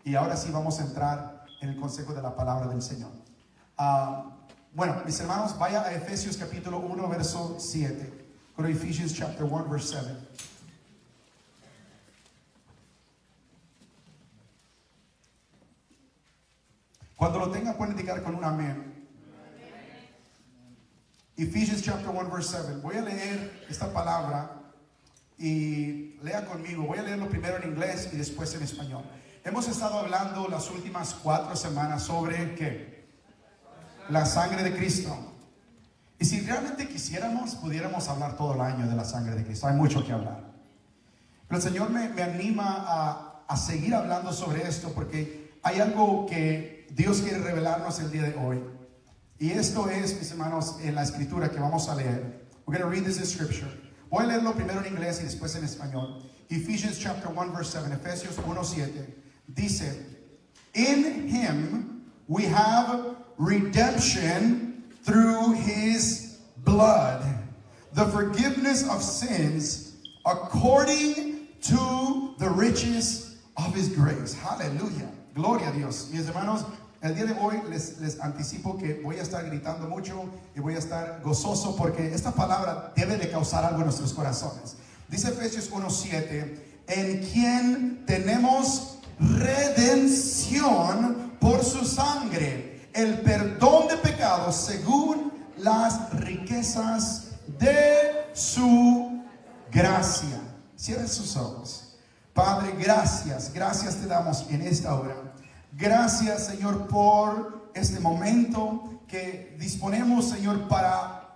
Y ahora sí vamos a entrar en el consejo de la palabra del Señor. Bueno, mis hermanos, vaya a Efesios capítulo 1, verso 7. Go to Ephesians chapter 1, verse 7. Cuando lo tengan pueden indicar con un amén. Ephesians chapter 1, verse 7. Voy a leer esta palabra y lea conmigo. Voy a leerlo primero en inglés y después en español. Hemos estado hablando las últimas 4 semanas sobre ¿qué? La sangre de Cristo. Y si realmente quisiéramos, pudiéramos hablar todo el año de la sangre de Cristo. Hay mucho que hablar. Pero el Señor me anima a seguir hablando sobre esto porque hay algo que Dios quiere revelarnos el día de hoy. Y esto es, mis hermanos, en la escritura que vamos a leer. We're going to read this in scripture. Voy a leerlo primero en inglés y después en español. Ephesians chapter 1, verse 7. Efesios 1, 7. Dice, in him we have redemption through his blood, the forgiveness of sins according to the riches of his grace. Hallelujah. Gloria a Dios. Mis hermanos, el día de hoy les anticipo que voy a estar gritando mucho y voy a estar gozoso porque esta palabra debe de causar algo en nuestros corazones. Dice Efesios 1:7, en quien tenemos redención por su sangre, el perdón de pecados según las riquezas de su gracia. Cierren sus ojos. Padre, gracias te damos en esta hora. Gracias, Señor, por este momento que disponemos, Señor, para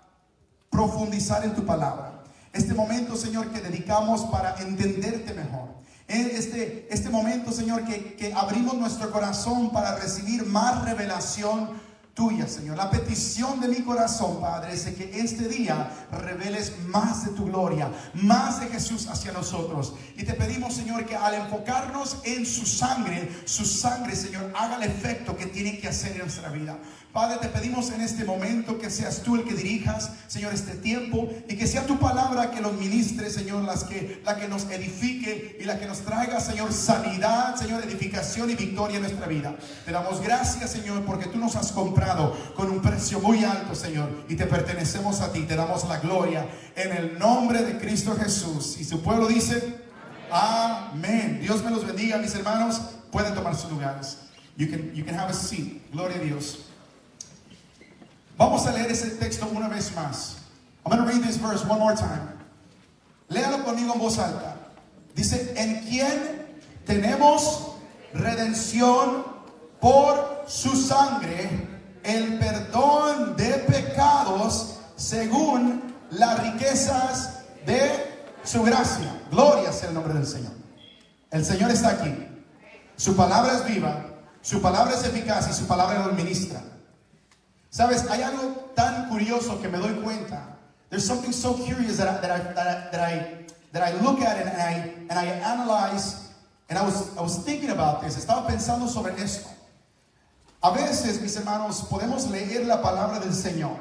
profundizar en tu palabra. Este momento, Señor, que dedicamos para entenderte mejor. Este momento, Señor, que abrimos nuestro corazón para recibir más revelación tuya, Señor. La petición de mi corazón, Padre, es que este día reveles más de tu gloria, más de Jesús hacia nosotros. Y te pedimos, Señor, que al enfocarnos en su sangre, Señor, haga el efecto que tiene que hacer en nuestra vida. Padre, te pedimos en este momento que seas tú el que dirijas, Señor, este tiempo, y que sea tu palabra que los ministre, Señor, la que nos edifique y la que nos traiga, Señor, sanidad, Señor, edificación y victoria en nuestra vida. Te damos gracias, Señor, porque tú nos has comprado con un precio muy alto, Señor, y te pertenecemos a ti. Te damos la gloria en el nombre de Cristo Jesús. Y su pueblo dice, amén. Dios me los bendiga, mis hermanos. Pueden tomar sus lugares. You can have a seat. Gloria a Dios. Vamos a leer ese texto una vez más. I'm going to read this verse one more time. Léalo conmigo en voz alta. Dice, en quien tenemos redención por su sangre, el perdón de pecados según las riquezas de su gracia. Gloria sea el nombre del Señor. El Señor está aquí. Su palabra es viva, su palabra es eficaz y su palabra nos ministra. Sabes, hay algo tan curioso que me doy cuenta. There's something so curious that I look at it and I analyze. And I was thinking about this. Estaba pensando sobre esto. A veces, mis hermanos, podemos leer la palabra del Señor.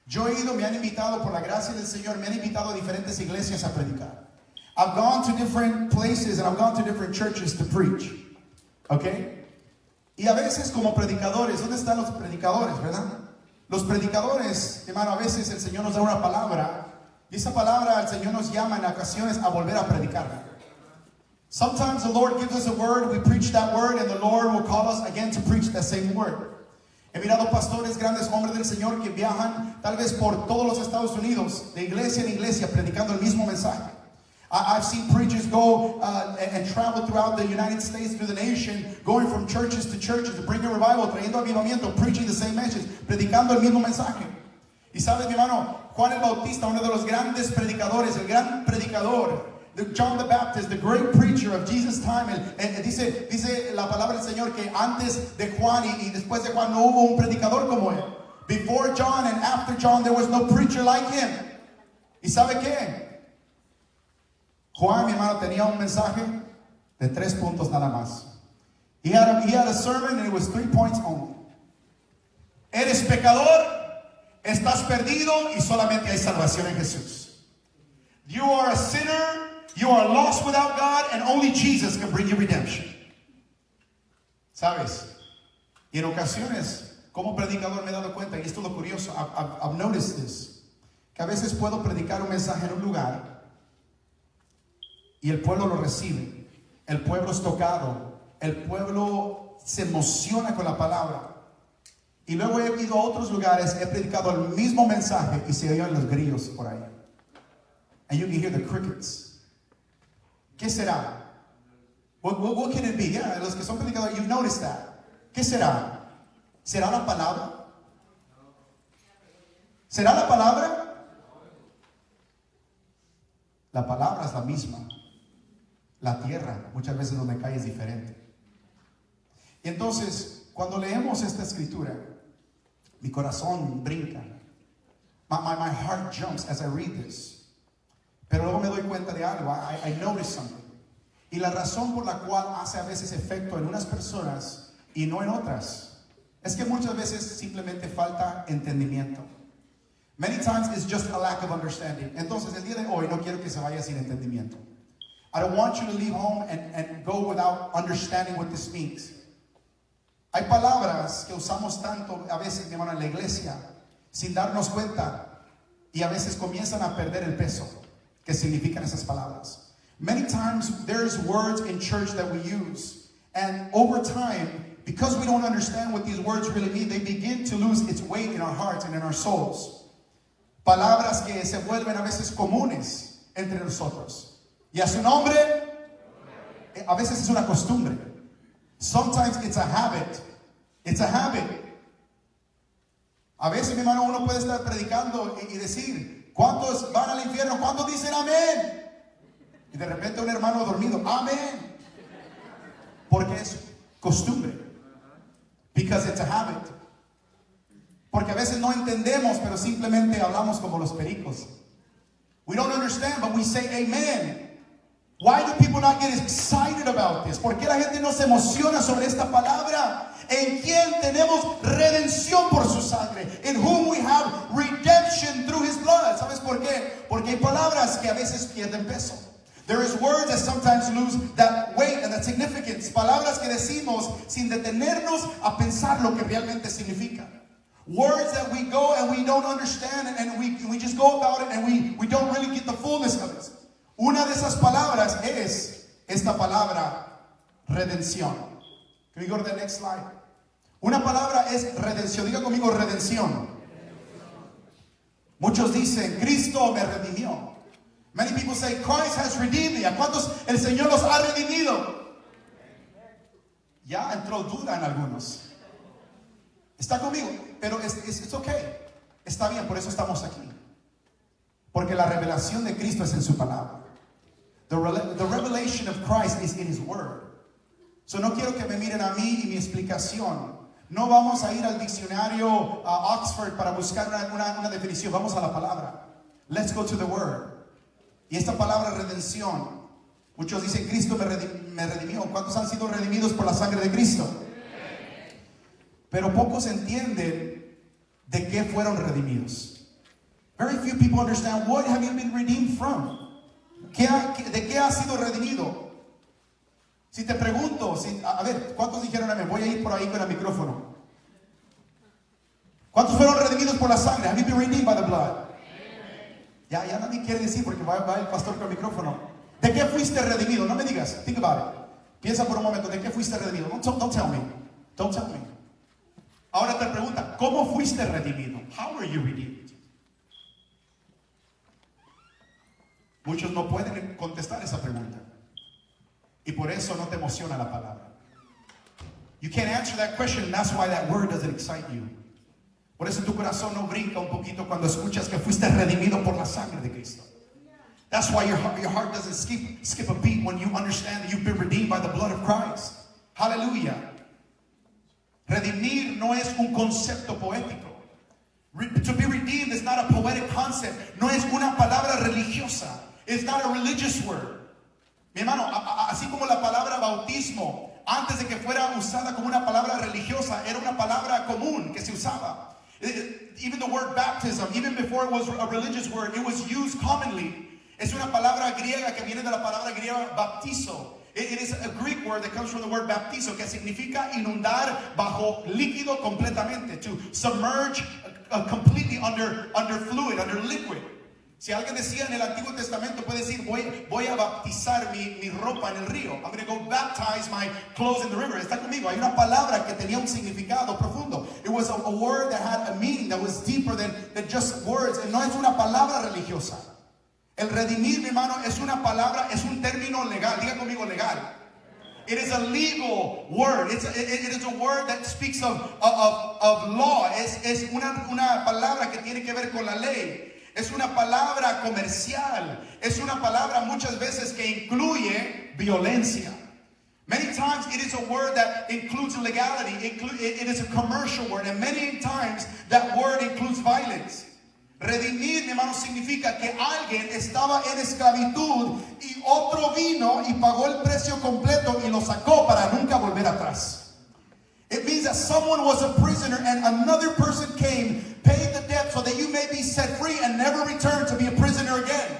Yo he ido, me han invitado por la gracia del Señor, me han invitado a diferentes iglesias a predicar. I've gone to different places and I've gone to different churches to preach. Okay? Y a veces como predicadores, ¿dónde están los predicadores, verdad? Los predicadores, hermano, a veces el Señor nos da una palabra y esa palabra el Señor nos llama en ocasiones a volver a predicarla. Sometimes the Lord gives us a word, we preach that word, and the Lord will call us again to preach that same word. He mirado pastores, grandes hombres del Señor que viajan tal vez por todos los Estados Unidos, de iglesia en iglesia, predicando el mismo mensaje. I've seen preachers go and travel throughout the United States, through the nation, going from churches to churches to bring a revival, trayendo avivamiento, preaching the same message, predicando el mismo mensaje. Y sabes, mi hermano, Juan el Bautista, uno de los grandes predicadores, el gran predicador, John the Baptist, the great preacher of Jesus' time, dice la palabra del Señor que antes de Juan y después de Juan no hubo un predicador como él. Before John and after John, there was no preacher like him. ¿Y sabe qué? Juan, mi hermano, tenía un mensaje de 3 puntos nada más. He had a sermon and it was 3 points only. Eres pecador, estás perdido y solamente hay salvación en Jesús. You are a sinner, you are lost without God, and only Jesus can bring you redemption. ¿Sabes? Y en ocasiones, como predicador me he dado cuenta, y esto es lo curioso, I've noticed this, que a veces puedo predicar un mensaje en un lugar y el pueblo lo recibe, el pueblo es tocado, el pueblo se emociona con la palabra. Y luego he ido a otros lugares, he predicado el mismo mensaje y se oyen los grillos por ahí. And you can hear the crickets. ¿Qué será? What can it be? Yeah, los que son predicadores, you've noticed that. ¿Qué será? ¿Será la palabra? ¿Será la palabra? La palabra es la misma. La tierra, muchas veces donde cae es diferente. Y entonces, cuando leemos esta escritura, mi corazón brinca. My heart jumps as I read this. Pero luego me doy cuenta de algo. I notice something. Y la razón por la cual hace a veces efecto en unas personas y no en otras es que muchas veces simplemente falta entendimiento. Many times it's just a lack of understanding. Entonces el día de hoy no quiero que se vaya sin entendimiento. I don't want you to leave home and go without understanding what this means. Hay palabras que usamos tanto a veces, mi hermano, en la iglesia sin darnos cuenta y a veces comienzan a perder el peso que significan esas palabras. Many times there's words in church that we use, and over time, because we don't understand what these words really mean, they begin to lose its weight in our hearts and in our souls. Palabras que se vuelven a veces comunes entre nosotros. Y a su nombre, a veces es una costumbre. Sometimes it's a habit. It's a habit. A veces, mi hermano, uno puede estar predicando y decir, ¿cuántos van al infierno? ¿Cuántos dicen amén? Y de repente un hermano dormido, amén. Porque es costumbre. Because it's a habit. Porque a veces no entendemos, pero simplemente hablamos como los pericos. We don't understand, but we say amen. Why do people not get excited about this? ¿Por qué la gente no se emociona sobre esta palabra? En quien tenemos redención por su sangre. In whom we have redemption through his blood. ¿Sabes por qué? Porque hay palabras que a veces pierden peso. There is words that sometimes lose that weight and that significance. Palabras que decimos sin detenernos a pensar lo que realmente significa. Words that we go and we don't understand and we just go about it and we don't really get the fullness of it. Una de esas palabras es esta palabra redención. Can we go to the next slide? Una palabra es redención. Diga conmigo redención. Muchos dicen Cristo me redimió. Many people say Christ has redeemed me. ¿A cuántos el Señor los ha redimido? Ya entró duda en algunos. Está conmigo, pero it's okay. Está bien, por eso estamos aquí. Porque la revelación de Cristo es en su palabra. The revelation of Christ is in his word. So no quiero que me miren a mí y mi explicación. No vamos a ir al diccionario Oxford para buscar una definición. Vamos a la palabra. Let's go to the word. Y esta palabra redención, muchos dicen Cristo me redimió. ¿Cuántos han sido redimidos por la sangre de Cristo? Pero pocos entienden de qué fueron redimidos. Very few people understand what have you been redeemed from. ¿De qué has sido redimido? Si te pregunto, a ver, ¿cuántos dijeron amén? Voy a ir por ahí con el micrófono. ¿Cuántos fueron redimidos por la sangre? Have you been redeemed by the blood? Ya nadie quiere decir porque va el pastor con el micrófono. ¿De qué fuiste redimido? No me digas. Think about it. Piensa por un momento. ¿De qué fuiste redimido? Don't tell me. Don't tell me. Ahora te pregunta, ¿cómo fuiste redimido? How were you redeemed? Muchos no pueden contestar esa pregunta. Y por eso no te emociona la palabra. You can't answer that question, and that's why that word doesn't excite you. Por eso tu corazón no brinca un poquito cuando escuchas que fuiste redimido por la sangre de Cristo. That's why your heart doesn't skip a beat when you understand that you've been redeemed by the blood of Christ. Hallelujah. Redimir no es un concepto poético. To be redeemed is not a poetic concept. No es una palabra religiosa. It's not a religious word. Mi hermano, así como la palabra bautismo, antes de que fuera usada como una palabra religiosa, era una palabra común que se usaba. Even the word baptism, even before it was a religious word, it was used commonly. Es una palabra griega que viene de la palabra griega baptizo. It is a Greek word that comes from the word baptizo, que significa inundar bajo líquido completamente, to submerge completely under fluid, under liquid. Si alguien decía en el Antiguo Testamento, puede decir, voy a baptizar mi ropa en el río. I'm going to go baptize my clothes in the river. Está conmigo. Hay una palabra que tenía un significado profundo. It was a word that had a meaning that was deeper than just words. No es una palabra religiosa. El redimir, mi hermano, es una palabra, es un término legal. Diga conmigo legal. It is a legal word. It is a word that speaks of law. Es una palabra que tiene que ver con la ley. Es una palabra comercial. Es una palabra muchas veces que incluye violencia. Many times it is a word that includes legality. It is a commercial word. And many times that word includes violence. Redimir, mi hermano, significa que alguien estaba en esclavitud y otro vino y pagó el precio completo y lo sacó para nunca volver atrás. It means that someone was a prisoner and another person came, paid the debt so that you may be set free and never return to be a prisoner again.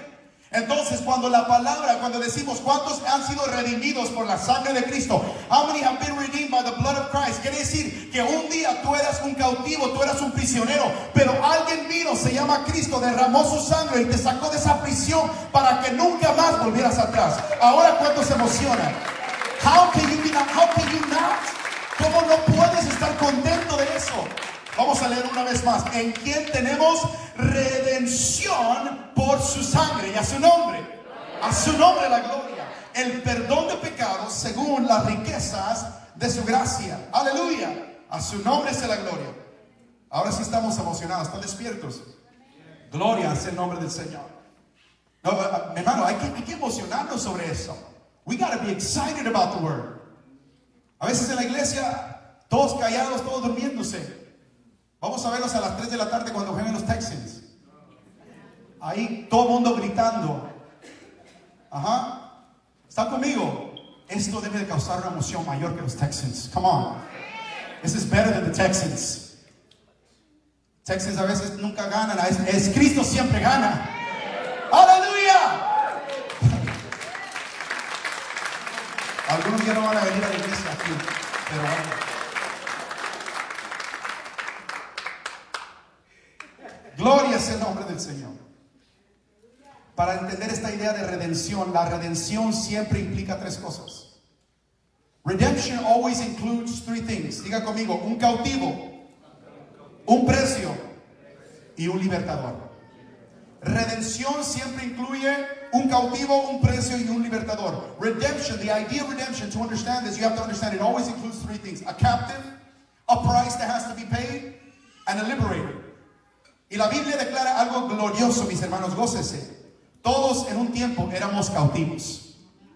Entonces, cuando decimos cuántos han sido redimidos por la sangre de Cristo, how many have been redeemed by the blood of Christ? Quiere decir que un día tú eras un cautivo, tú eras un prisionero, pero alguien vino, se llama Cristo, derramó su sangre y te sacó de esa prisión para que nunca más volvieras atrás. Ahora, ¿cuántos se emocionan? How can you not? ¿Cómo no puedes estar contento de eso? Vamos a leer una vez más. En quien tenemos redención por su sangre y a su nombre. A su nombre la gloria. El perdón de pecados según las riquezas de su gracia. Aleluya. A su nombre sea la gloria. Ahora sí estamos emocionados. ¿Están despiertos? Gloria es el nombre del Señor. No, mi hermano, hay que emocionarnos sobre eso. We got to be excited about the word. A veces en la iglesia, todos callados, todos durmiéndose. Vamos a verlos a las 3 de la tarde cuando jueguen los Texans. Ahí todo el mundo gritando. Ajá. ¿Están conmigo? Esto debe de causar una emoción mayor que los Texans. Come on. This is better than the Texans. Texans a veces nunca ganan. Es Cristo siempre gana. ¡Aleluya! Algunos ya no van a venir a la iglesia aquí, pero bueno. Gloria es el nombre del Señor. Para entender esta idea de redención, la redención siempre implica tres cosas. Redemption always includes three things. Diga conmigo, un cautivo, un precio y un libertador. Redención siempre incluye un cautivo, un precio y un libertador. Redemption, the idea of redemption, to understand this, you have to understand it always includes three things. A captive, a price that has to be paid, and a liberator. Y la Biblia declara algo glorioso, mis hermanos, gócese. Todos en un tiempo éramos cautivos.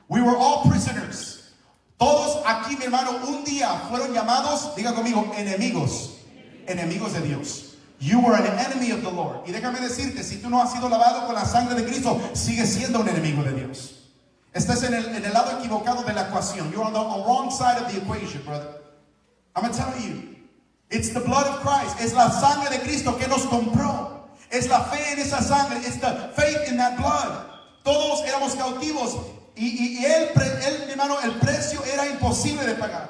We were all prisoners. Todos aquí, mi hermano, un día fueron llamados, diga conmigo, enemigos. Enemigos de Dios. You were an enemy of the Lord. Y déjame decirte, si tú no has sido lavado con la sangre de Cristo, sigues siendo un enemigo de Dios. Estás en el lado equivocado de la ecuación. You're on the wrong side of the equation, brother. I'm going to tell you. It's the blood of Christ. Es la sangre de Cristo que nos compró. Es la fe en esa sangre. It's the faith in that blood. Todos éramos cautivos. Y él, mi hermano, el precio era imposible de pagar.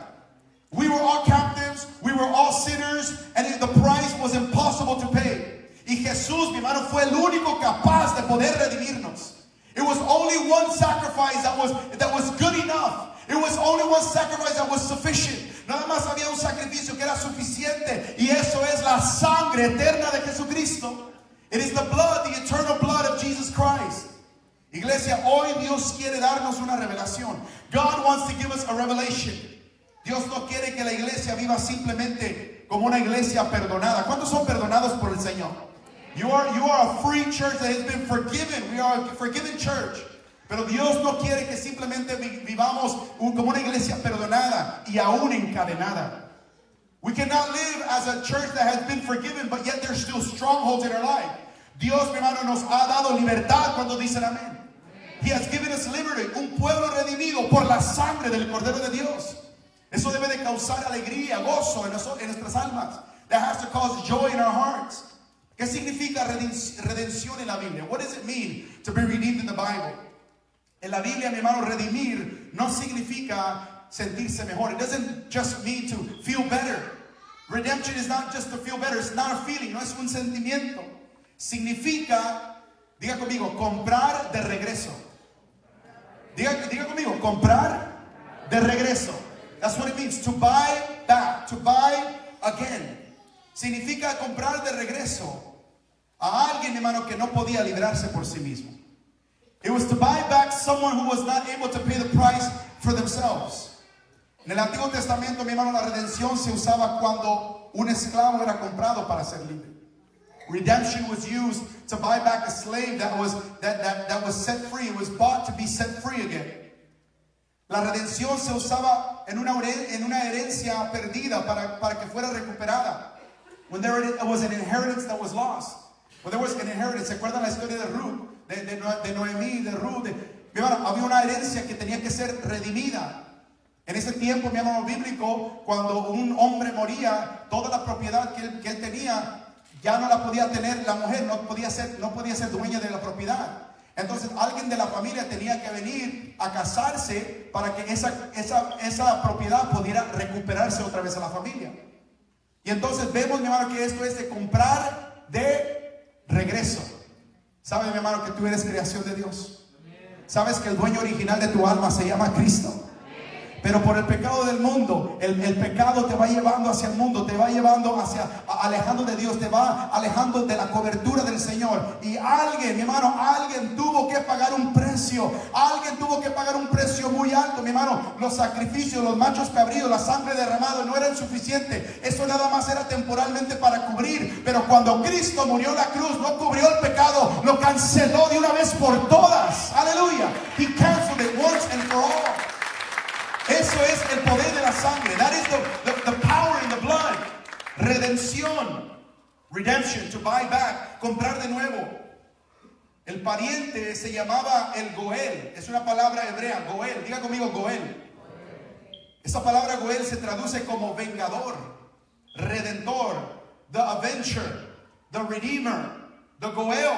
We were all captives, we were all sinners, and the price was impossible to pay. Y Jesús, mi hermano, fue el único capaz de poder redimirnos. It was only one sacrifice that was good enough. It was only one sacrifice that was sufficient. Nada más había un sacrificio que era suficiente, y eso es la sangre eterna de Jesucristo. It is the blood, the eternal blood of Jesus Christ. Iglesia, hoy Dios quiere darnos una revelación. God wants to give us a revelation. Dios no quiere que la iglesia viva simplemente como una iglesia perdonada. ¿Cuántos son perdonados por el Señor? You are a free church that has been forgiven. We are a forgiven church. Pero Dios no quiere que simplemente vivamos como una iglesia perdonada y aún encadenada. We cannot live as a church that has been forgiven, but yet there's still strongholds in our life. Dios, mi hermano, nos ha dado libertad cuando dicen amén. He has given us liberty. Un pueblo redimido por la sangre del Cordero de Dios. Eso debe de causar alegría, gozo en nuestras almas. That has to cause joy in our hearts. ¿Qué significa redención en la Biblia? What does it mean to be redeemed in the Bible? En la Biblia, mi hermano, redimir no significa sentirse mejor. It doesn't just mean to feel better. Redemption is not just to feel better. It's not a feeling, no es un sentimiento. Significa, diga conmigo, comprar de regreso. Diga conmigo, comprar de regreso. That's what it means, to buy back, to buy again. Significa comprar de regreso a alguien, mi hermano, que no podía librarse por sí mismo. It was to buy back someone who was not able to pay the price for themselves. En el Antiguo Testamento, mi hermano, la redención se usaba cuando un esclavo era comprado para ser libre. Redemption was used to buy back a slave that was set free. It was bought to be set free again. La redención se usaba en una herencia perdida para que fuera recuperada. When there was an inheritance that was lost. When there was an inheritance, ¿se acuerdan la historia de Ruth? De Noemí, de Ruth. Mi hermano, había una herencia que tenía que ser redimida. En ese tiempo, mi hermano bíblico, cuando un hombre moría, toda la propiedad que él tenía ya no la podía tener la mujer, no podía ser dueña de la propiedad. Entonces alguien de la familia tenía que venir a casarse para que esa propiedad pudiera recuperarse otra vez a la familia. Y entonces vemos, mi hermano, que esto es de comprar de regreso. ¿Sabes, mi hermano, que tú eres creación de Dios? ¿Sabes que el dueño original de tu alma se llama Cristo? Pero por el pecado del mundo, el pecado te va llevando hacia el mundo, te va llevando alejando de Dios, te va alejando de la cobertura del Señor. Y alguien, mi hermano, alguien tuvo que pagar un precio. Alguien tuvo que pagar un precio muy alto, mi hermano. Los sacrificios, los machos cabríos, la sangre derramada no eran suficientes. Eso nada más era temporalmente para cubrir. Pero cuando Cristo murió en la cruz, no cubrió el pecado, lo canceló de una vez por todas. Aleluya. He canceled it once and for all. Eso es el poder de la sangre. That is the power in the blood. Redención. Redemption, to buy back. Comprar de nuevo. El pariente se llamaba el Goel. Es una palabra hebrea, Goel. Diga conmigo, Goel. Esa palabra Goel se traduce como vengador, redentor, the avenger, the redeemer, the Goel.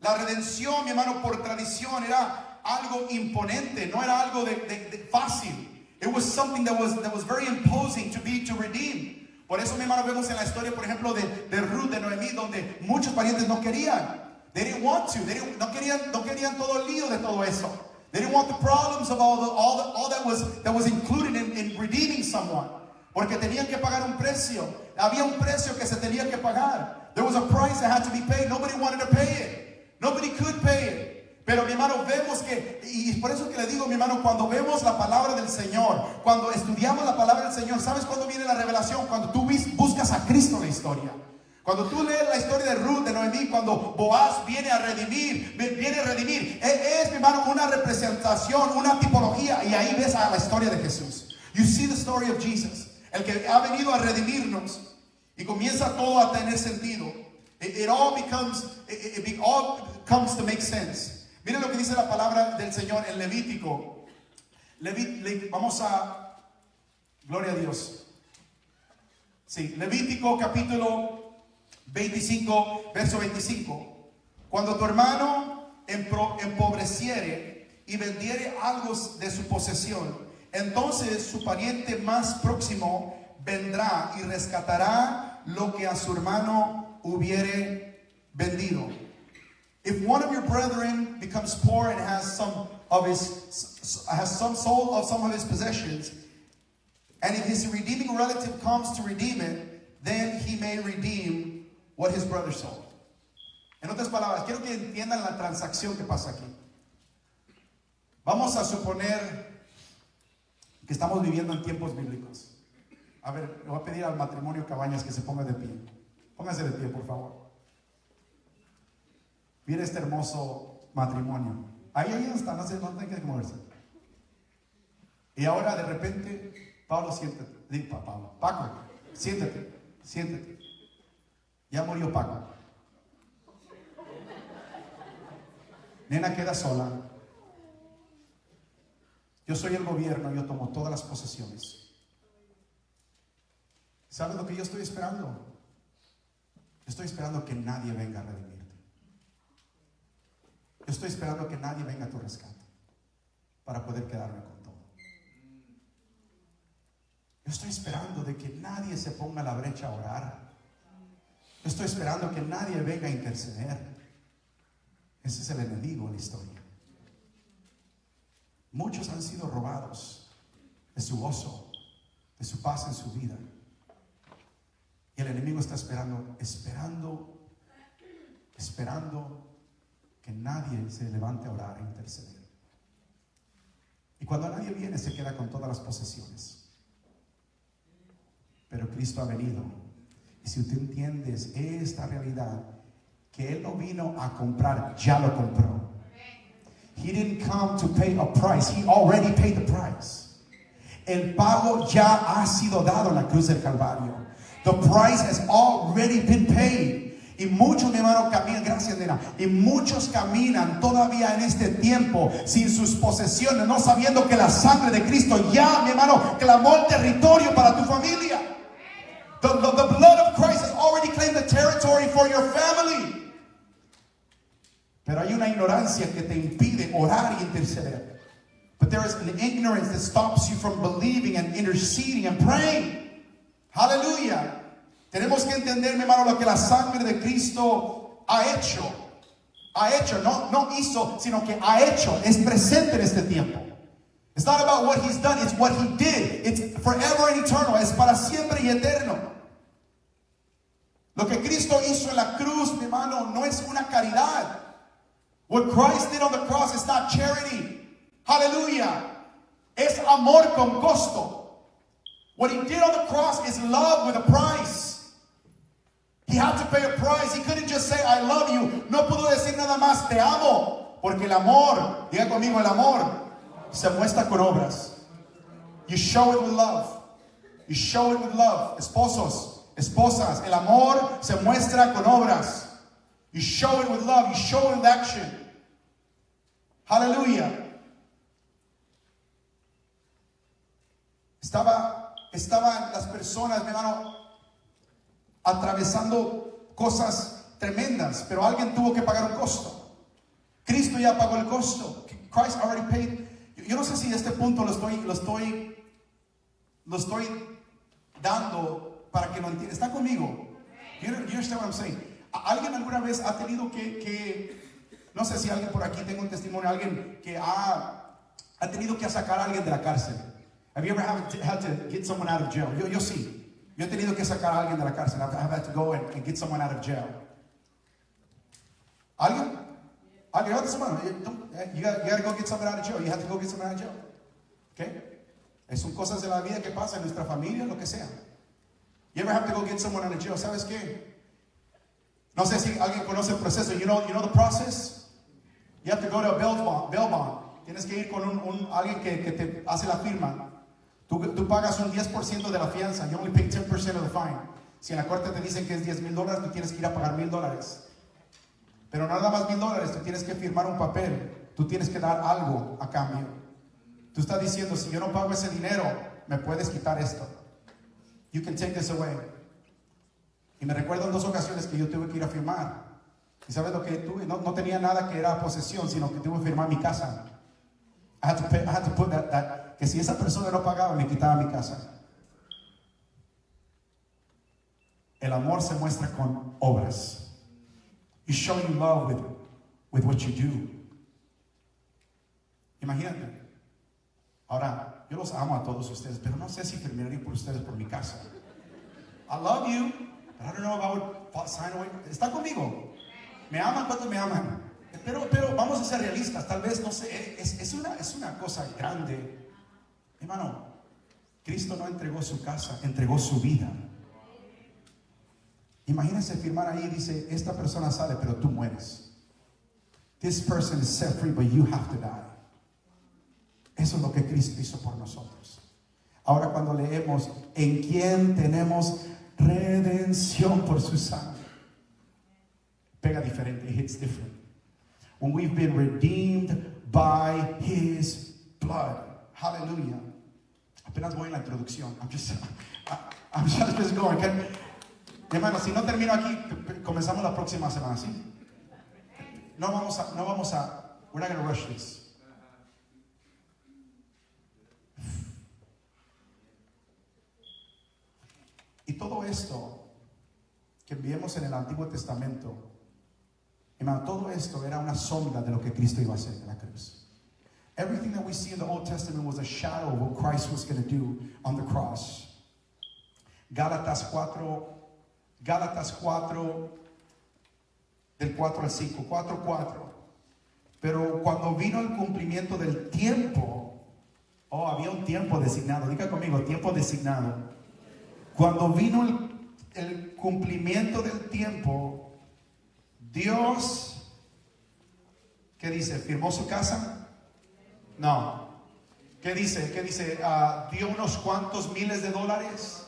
La redención, mi hermano, por tradición era algo imponente, no era algo de fácil. It was something that was very imposing to redeem. Por eso, mi hermano, vemos en la historia, por ejemplo, de Ruth, de Noemí, donde muchos parientes no querían. They didn't want to. No querían todo el lío de todo eso. They didn't want the problems of all that was included in redeeming someone. Porque tenían que pagar un precio. Había un precio que se tenía que pagar. There was a price that had to be paid. Nobody wanted to pay it. Nobody could pay it. Pero, mi hermano, vemos que, y por eso que le digo, mi hermano, cuando vemos la palabra del Señor, cuando estudiamos la palabra del Señor, ¿sabes cuándo viene la revelación? Cuando tú buscas a Cristo en la historia. Cuando tú lees la historia de Ruth, de Noemí, cuando Boaz viene a redimir, es, mi hermano, una representación, una tipología, y ahí ves a la historia de Jesús. You see the story of Jesus, el que ha venido a redimirnos, y comienza todo a tener sentido. It all comes to make sense. Miren lo que dice la palabra del Señor en Levítico. Vamos a... Gloria a Dios. Sí, Levítico capítulo 25, verso 25. Cuando tu hermano empobreciere y vendiere algo de su posesión, entonces su pariente más próximo vendrá y rescatará lo que a su hermano hubiere vendido. If one of your brethren becomes poor and has some sold of some of his possessions, and if his redeeming relative comes to redeem it, then he may redeem what his brother sold. En otras palabras, quiero que entiendan la transacción que pasa aquí. Vamos a suponer que estamos viviendo en tiempos bíblicos. A ver, le voy a pedir al matrimonio Cabañas que se ponga de pie. Póngase de pie, por favor. Mira este hermoso matrimonio. Ahí está, no tiene que moverse. Y ahora de repente, Pablo, siéntate. Paco, siéntate. Ya murió Paco. Nena queda sola. Yo soy el gobierno, yo tomo todas las posesiones. ¿Sabes lo que yo estoy esperando? Yo estoy esperando que nadie venga a redimirte. Yo estoy esperando que nadie venga a tu rescate. para poder quedarme con todo. Yo estoy esperando de que nadie se ponga a la brecha a orar. Yo estoy esperando que nadie venga a interceder. Ese es el enemigo en la historia. Muchos han sido robados de su gozo, de su paz en su vida. Y el enemigo está esperando que nadie se levante a orar e interceder. Y cuando nadie viene, se queda con todas las posesiones. Pero Cristo ha venido. Y si usted entiende esta realidad, que Él no vino a comprar, ya lo compró. He didn't come to pay a price. He already paid the price. El pago ya ha sido dado en la cruz del Calvario. The price has already been paid. Y muchos, mi hermano, caminan, gracias, nena. Y muchos caminan todavía en este tiempo sin sus posesiones, no sabiendo que la sangre de Cristo ya, mi hermano, clamó el territorio para tu familia. The blood of Christ has already claimed the territory for your family. Pero hay una ignorancia que te impide orar y interceder. But there is an ignorance that stops you from believing and interceding and praying. Hallelujah. Tenemos que entender, mi hermano, lo que la sangre de Cristo ha hecho. Ha hecho, no hizo, sino que ha hecho. Es presente en este tiempo. It's not about what He's done, it's what He did. It's forever and eternal. Es para siempre y eterno. Lo que Cristo hizo en la cruz, mi hermano, no es una caridad. What Christ did on the cross is not charity. Hallelujah. Es amor con costo. What He did on the cross is love with a price. He had to pay a price. He couldn't just say, I love you. No pudo decir nada más, te amo. Porque el amor, diga conmigo, el amor se muestra con obras. You show it with love. You show it with love. Esposos, esposas, el amor se muestra con obras. You show it with love. You show it with action. Hallelujah. Estaban las personas, mi hermano, atravesando cosas tremendas, pero alguien tuvo que pagar un costo. Cristo ya pagó el costo. Christ already paid. Yo no sé si este punto lo estoy dando para que lo entiendan. ¿Está conmigo? You understand what I'm saying? ¿Alguien alguna vez ha tenido no sé si alguien por aquí tengo un testimonio, alguien que ha tenido que sacar a alguien de la cárcel? Have you ever had to get someone out of jail? Yo sí. Yo he tenido que sacar a alguien de la cárcel. I've had to go and get someone out of jail. ¿Alguien? ¿Alguien? You gotta go get someone out of jail. You have to go get someone out of jail. Okay? Son cosas de la vida que pasan en nuestra familia, lo que sea. You ever have to go get someone out of jail? ¿Sabes qué? No sé si alguien conoce el proceso. You know the process? You have to go to a bail bond. Tienes que ir con alguien que te hace la firma. Tú pagas un 10% de la fianza. You only pay 10% of the fine. Si en la corte te dicen que es $10,000, tú tienes que ir a pagar $1,000. Pero no nada más $1,000, tú tienes que firmar un papel. Tú tienes que dar algo a cambio. Tú estás diciendo, si yo no pago ese dinero, me puedes quitar esto. You can take this away. Y me recuerdo en 2 ocasiones que yo tuve que ir a firmar. ¿Y sabes lo que tuve? No tenía nada que era posesión, sino que tuve que firmar mi casa. I had to put that que si esa persona no pagaba, me quitaba mi casa. El amor se muestra con obras. You show you love with what you do. Imagínate. Ahora, yo los amo a todos ustedes, pero no sé si firmaría por ustedes por mi casa. I love you, but I don't know if I would sign away. ¿Está conmigo? ¿Me aman? ¿Cuántos me aman? Pero vamos a ser realistas. Tal vez, no sé, es una cosa grande. Hermano, Cristo no entregó su casa, entregó su vida. Imagínense firmar ahí, dice, esta persona sale, pero tú mueres. This person is set free, but you have to die. Eso es lo que Cristo hizo por nosotros. Ahora cuando leemos, en quien tenemos redención por su sangre, pega diferente, it hits different. When we've been redeemed by His blood. Hallelujah. Apenas voy en la introducción. I'm just going. Hermano, si no termino aquí, comenzamos la próxima semana, ¿sí? No vamos a, we're not going to rush this. todo esto que vemos en el Antiguo Testamento, hermano, todo esto era una sombra de lo que Cristo iba a hacer en la cruz. Everything that we see in the Old Testament was a shadow of what Christ was going to do on the cross. Gálatas 4, del 4 al 5, 4. Pero cuando vino el cumplimiento del tiempo, había un tiempo designado, diga conmigo, tiempo designado. Cuando vino el cumplimiento del tiempo, Dios, ¿qué dice? ¿Firmó su casa? No. ¿Qué dice? ¿Dio unos cuantos miles de dólares?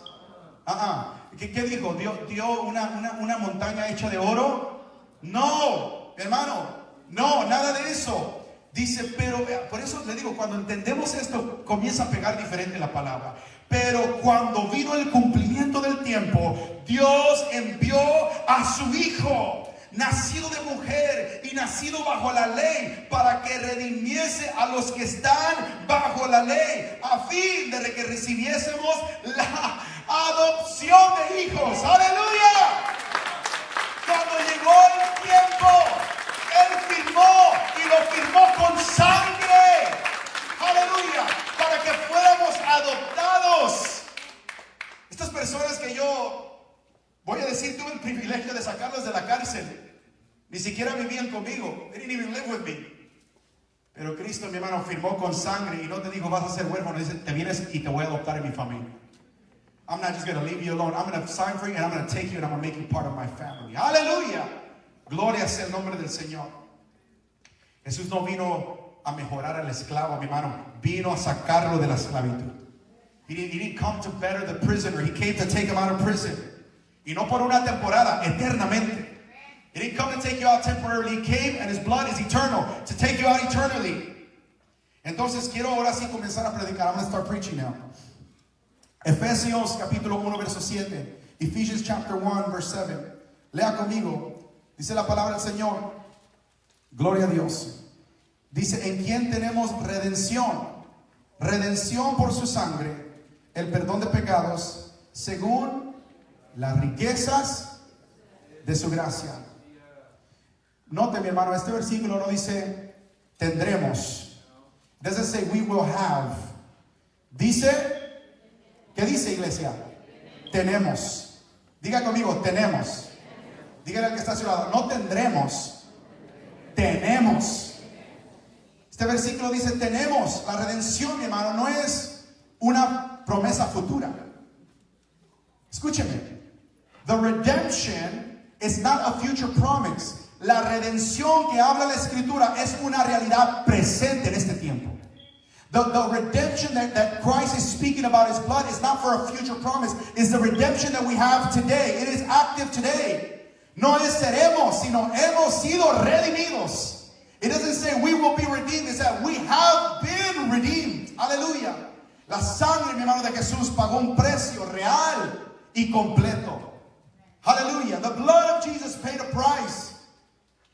¿Qué dijo? ¿Dio una montaña hecha de oro? No, hermano. No, nada de eso. Dice, pero por eso le digo, cuando entendemos esto, comienza a pegar diferente la palabra. Pero cuando vino el cumplimiento del tiempo, Dios envió a su Hijo, nacido de mujer y nacido bajo la ley, para que redimiese a los que están bajo la ley, a fin de que recibiésemos la adopción de hijos. ¡Aleluya! Cuando llegó el tiempo, Él firmó, y lo firmó con sangre. Aleluya, para que fuéramos adoptados. Estas personas que yo voy a decir, tuve el privilegio de sacarlos de la cárcel, ni siquiera vivían conmigo. They didn't even live with me. Pero Cristo, mi hermano, firmó con sangre y no te dijo vas a ser huérfano. Dice, te vienes y te voy a adoptar en mi familia. I'm not just going to leave you alone. I'm going to sign for you and I'm going to take you and I'm going to make you part of my family. Aleluya. Gloria sea el nombre del Señor. Jesús no vino a mejorar al esclavo, mi hermano. Vino a sacarlo de la esclavitud. He didn't come to better the prisoner. He came to take him out of prison. Y no por una temporada, eternamente. He didn't come to take you out temporarily. He came and his blood is eternal, to take you out eternally. Entonces quiero ahora sí comenzar a predicar. I'm going to start preaching now. Efesios capítulo 1 verso 7. Ephesians chapter 1 verse 7. Lea conmigo. Dice la palabra del Señor. Gloria a Dios. Dice, en quien tenemos redención. Redención por su sangre. El perdón de pecados. Según las riquezas de su gracia. Note, mi hermano, este versículo no dice tendremos. It doesn't say we will have. Dice, ¿qué dice, iglesia? Tenemos. Diga conmigo, tenemos. Dígale al que está a su lado, no tendremos, tenemos. Este versículo dice tenemos. La redención, mi hermano, no es una promesa futura. Escúcheme. The redemption is not a future promise. La redención que habla la Escritura es una realidad presente en este tiempo. The redemption that Christ is speaking about, his blood, is not for a future promise. It's the redemption that we have today. It is active today. No es seremos, sino hemos sido redimidos. It doesn't say we will be redeemed. It says we have been redeemed. Aleluya. La sangre, mi hermano, de Jesús pagó un precio real y completo. Hallelujah. The blood of Jesus paid a price.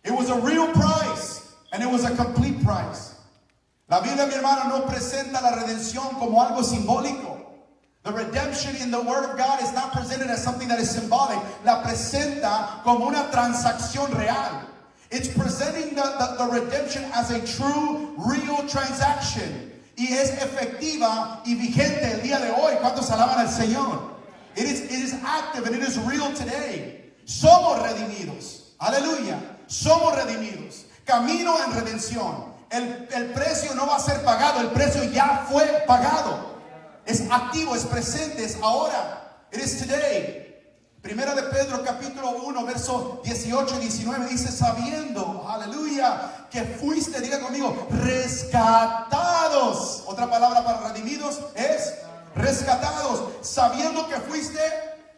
It was a real price and it was a complete price. La Biblia, mi hermano, no presenta la redención como algo simbólico. The redemption in the Word of God is not presented as something that is symbolic. La presenta como una transacción real. It's presenting the redemption as a true, real transaction. Y es efectiva y vigente el día de hoy. ¿Cuántos alaban al Señor? It is active and it is real today. Somos redimidos. Aleluya. Somos redimidos. Camino en redención. El precio no va a ser pagado. El precio ya fue pagado. Es activo, es presente, es ahora. It is today. Primera de Pedro capítulo 1 verso 18 y 19 dice, sabiendo, aleluya, que fuiste, diga conmigo, rescatados. Otra palabra para redimidos es rescatados. Sabiendo que fuiste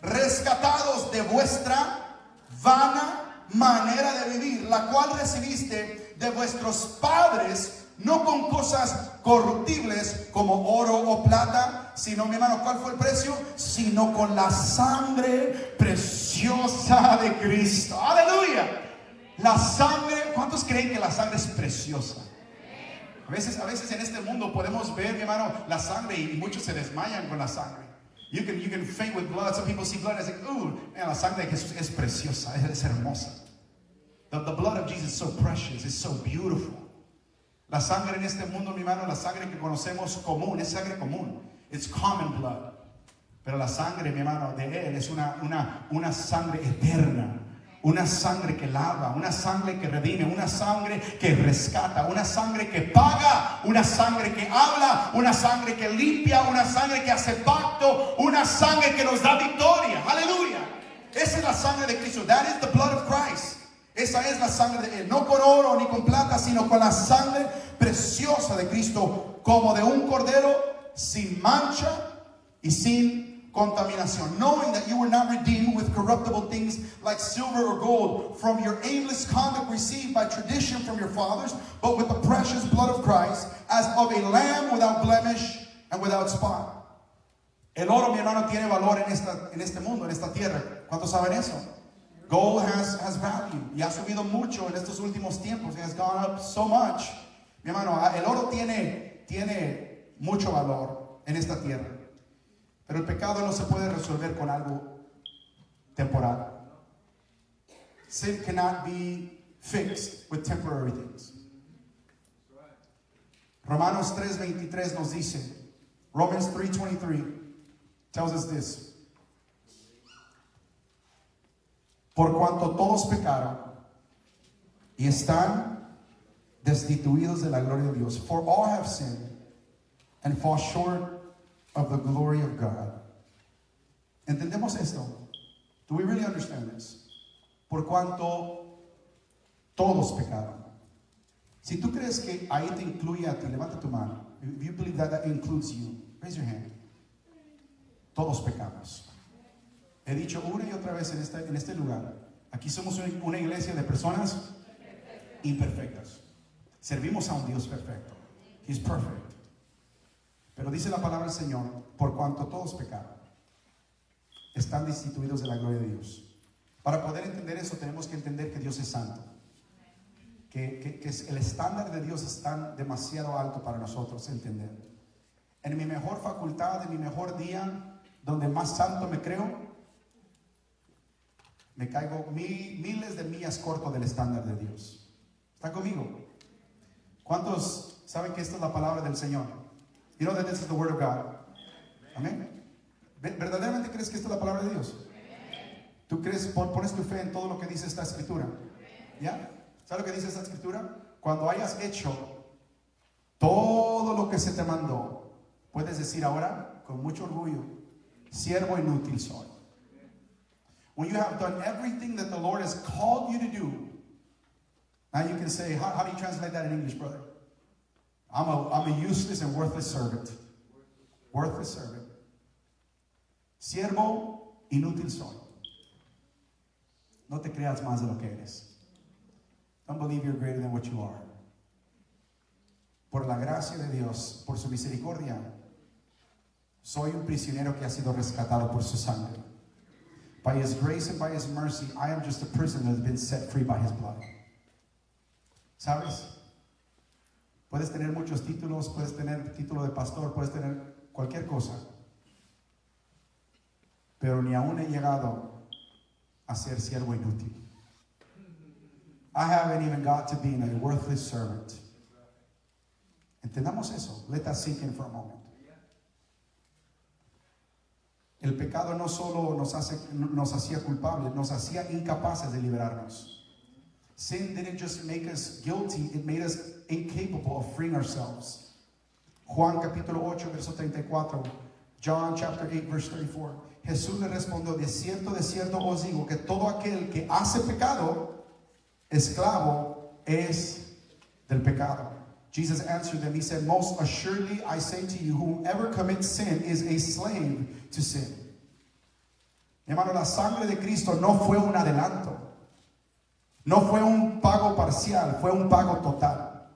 rescatados de vuestra vana manera de vivir, la cual recibiste de vuestros padres, no con cosas corruptibles como oro o plata, sino, mi hermano, ¿cuál fue el precio? Sino con la sangre preciosa de Cristo. ¡Aleluya! La sangre, ¿cuántos creen que la sangre es preciosa? A veces en este mundo podemos ver, mi hermano, la sangre y muchos se desmayan con la sangre. You can faint with blood. Some people see blood and say, ooh, man, la sangre de Jesús es preciosa, es hermosa. The blood of Jesus is so precious, it's so beautiful. La sangre en este mundo, mi hermano, la sangre que conocemos común, es sangre común. It's common blood. Pero la sangre, mi hermano, de Él es una sangre eterna. Una sangre que lava, una sangre que redime, una sangre que rescata, una sangre que paga, una sangre que habla, una sangre que limpia, una sangre que hace pacto, una sangre que nos da victoria. Aleluya. Esa es la sangre de Cristo. That is the blood of Christ. Esa es la sangre de Él. No con oro ni con plata, sino con la sangre preciosa de Cristo, como de un cordero sin mancha y sin contaminación, knowing that you were not redeemed with corruptible things like silver or gold from your aimless conduct received by tradition from your fathers, but with the precious blood of Christ, as of a lamb without blemish and without spot. El oro, mi hermano, tiene valor en este mundo, en esta tierra. ¿Cuántos saben eso? Gold has value y ha subido mucho en estos últimos tiempos. It has gone up so much. Mi hermano, el oro tiene mucho valor en esta tierra. Pero el pecado no se puede resolver con algo temporal. Sin cannot be fixed with temporary things. Romanos 3:23 nos dice, Romans 3:23 tells us this. Por cuanto todos pecaron y están destituidos de la gloria de Dios. For all have sinned and fall short of the glory of God. ¿Entendemos esto? Do we really understand this? Por cuanto todos pecaron. Si tú crees que ahí te incluye a ti, levanta tu mano. If you believe that includes you, raise your hand. Todos pecamos. He dicho una y otra vez en este lugar, aquí somos una iglesia de personas imperfectas. Servimos a un Dios perfecto. He's perfect. Pero dice la palabra del Señor, por cuanto todos pecaron, están destituidos de la gloria de Dios. Para poder entender eso, tenemos que entender que Dios es santo. Que el estándar de Dios es tan demasiado alto para nosotros entender. En mi mejor facultad, en mi mejor día, donde más santo me creo, me caigo miles de millas corto del estándar de Dios. ¿Están conmigo? ¿Cuántos saben que esta es la palabra del Señor? You know that this is the word of God. Amén. ¿Verdaderamente crees que esta es la palabra de Dios? ¿Tú crees, pones tu fe en todo lo que dice esta escritura? ¿Ya? ¿Sabes lo que dice esta escritura? Cuando hayas hecho todo lo que se te mandó, puedes decir ahora con mucho orgullo, siervo inútil soy. When you have done everything that the Lord has called you to do, now you can say, how do you translate that in English, brother? I'm a useless and worthless servant. Worthless servant. Siervo inútil soy. No te creas más de lo que eres. Don't believe you're greater than what you are. Por la gracia de Dios, por su misericordia, soy un prisionero que ha sido rescatado por su sangre. By His grace and by His mercy, I am just a prisoner that has been set free by His blood. ¿Sabes? Puedes tener muchos títulos, puedes tener título de pastor, puedes tener cualquier cosa. Pero ni aún he llegado a ser siervo inútil. I haven't even got to being a worthless servant. Entendamos eso. Let that sink in for a moment. El pecado no solo nos hacía culpables, nos hacía incapaces de liberarnos. Sin didn't just make us guilty, it made us incapable of freeing ourselves. Juan capítulo 8, verso 34. John chapter 8, verse 34. Jesús le respondió, de cierto os digo que todo aquel que hace pecado, esclavo es del pecado. Jesus answered them, He said, most assuredly I say to you, whomever commits sin is a slave to sin. Mi hermano, la sangre de Cristo no fue un adelanto. No fue un pago parcial, fue un pago total.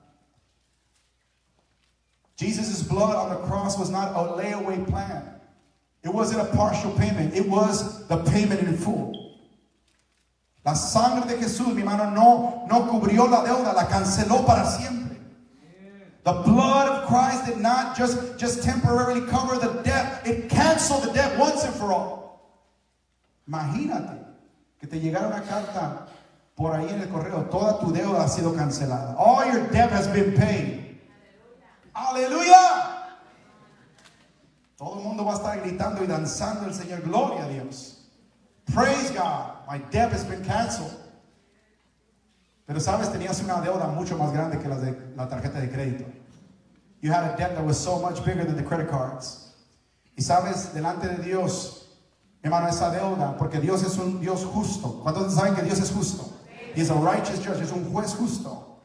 Jesus' blood on the cross was not a layaway plan. It wasn't a partial payment. It was the payment in full. La sangre de Jesús, mi hermano, no cubrió la deuda, la canceló para siempre. The blood of Christ did not just temporarily cover the debt. It canceled the debt once and for all. Imagínate que te llegara una carta por ahí en el correo. Toda tu deuda ha sido cancelada. All your debt has been paid. Aleluya. Todo el mundo va a estar gritando y danzando el Señor. Gloria a Dios. Praise God. My debt has been canceled. Pero sabes, tenías una deuda mucho más grande que la tarjeta de crédito. You had a debt that was so much bigger than the credit cards. Y sabes, delante de Dios, hermano, esa deuda, porque Dios es un Dios justo. ¿Cuántos saben que Dios es justo? He is a righteous judge, es un juez justo.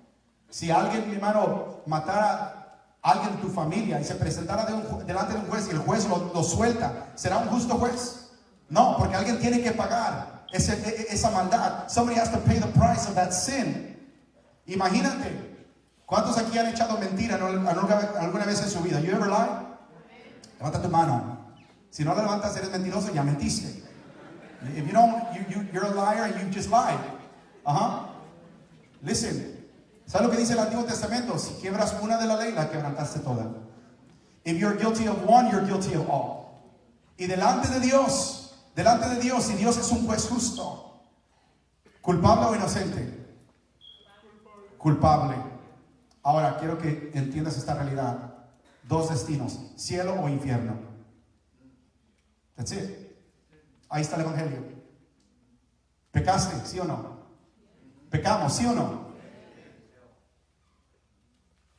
Si alguien, mi hermano, matara a alguien de tu familia y se presentara delante de un juez y el juez lo suelta, ¿será un justo juez? No, porque alguien tiene que pagar esa maldad. Somebody has to pay the price of that sin. Imagínate, ¿cuántos aquí han echado mentira alguna vez en su vida? You ever lie? Levanta tu mano. Si no la levantas, eres mentiroso, ya mentiste. If you don't, you're a liar and you just lied. Listen, ¿sabes lo que dice el Antiguo Testamento? Si quiebras una de la ley, la quebrantaste toda. If you're guilty of one, you're guilty of all. Y delante de Dios, y Dios es un juez justo. ¿Culpable o inocente? Culpable. Ahora quiero que entiendas esta realidad. Dos destinos, cielo o infierno. That's it. Ahí está el evangelio. ¿Pecaste? ¿Sí o no? ¿Pecamos? ¿Sí o no?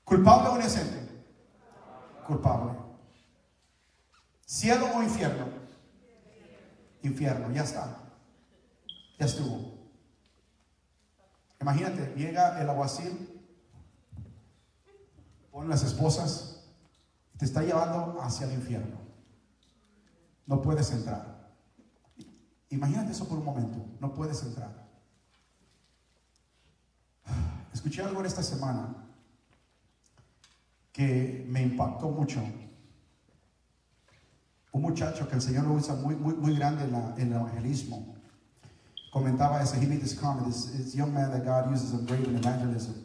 ¿Culpable o inocente? Culpable. ¿Cielo o infierno? Infierno, ya está. Ya estuvo. Imagínate, llega el alguacil, pone las esposas, te está llevando hacia el infierno. No puedes entrar. Imagínate eso por un momento. No puedes entrar. Escuché algo en esta semana que me impactó mucho. Un muchacho que el Señor lo usa muy grande en el evangelismo. Comentaba eso. He made this comment. This young man that God uses him great in evangelism.